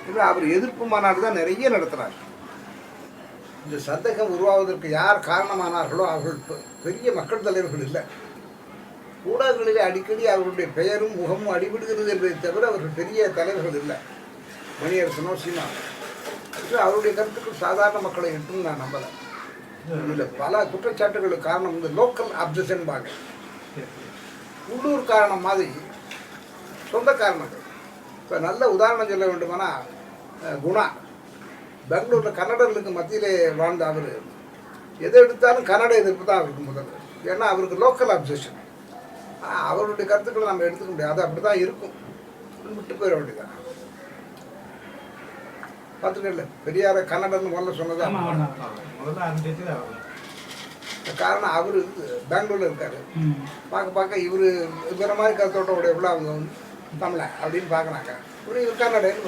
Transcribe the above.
இல்லை அவர் எதிர்ப்பு மாநாடு தான் நிறைய நடத்துகிறார். இந்த சந்தேகம் உருவாவதற்கு யார் காரணமானார்களோ அவர்கள் பெரிய மக்கள் தலைவர்கள் இல்லை. ஊடகங்களிலே அடிக்கடி அவர்களுடைய பெயரும் முகமும் அடிபடுகிறது என்பதை தவிர அவர்கள் பெரிய தலைவர்கள் இல்லை. மணியரசனோ சீமா அவருடைய கருத்துக்கள் சாதாரண மக்களை எட்டும் நான் நம்பலை. இதில் பல குற்றச்சாட்டுகளுக்கு காரணம் வந்து லோக்கல் அப்சஷன் பாங்க, உள்ளூர் காரணம் மாதிரி சொந்த காரணங்கள். இப்போ நல்ல உதாரணம் சொல்ல வேண்டுமானா குணா பெங்களூரில் கன்னடர்களுக்கு மத்தியிலே வாழ்ந்த அவர் எதை எடுத்தாலும் கன்னட எதிர்ப்பு தான் அவருக்கு முதல்ல. ஏன்னா அவருக்கு லோக்கல் அப்சஷன். அவருடைய கருத்துக்களை நம்ம எடுத்துக்க முடியாது, அது அப்படி தான் இருக்கும், விட்டு போயிட வேண்டியதான். பார்த்துக்கல பெரியார கன்னடன்னு முதல்ல சொன்னதா காரணம். அவர் பெங்களூரில் இருக்காரு, பார்க்க இவர் வேற மாதிரி கருத்தோட்ட உடைய அவங்க வந்து தமிழன் அப்படின்னு பார்க்குறாங்க. இவர் கன்னடன்னு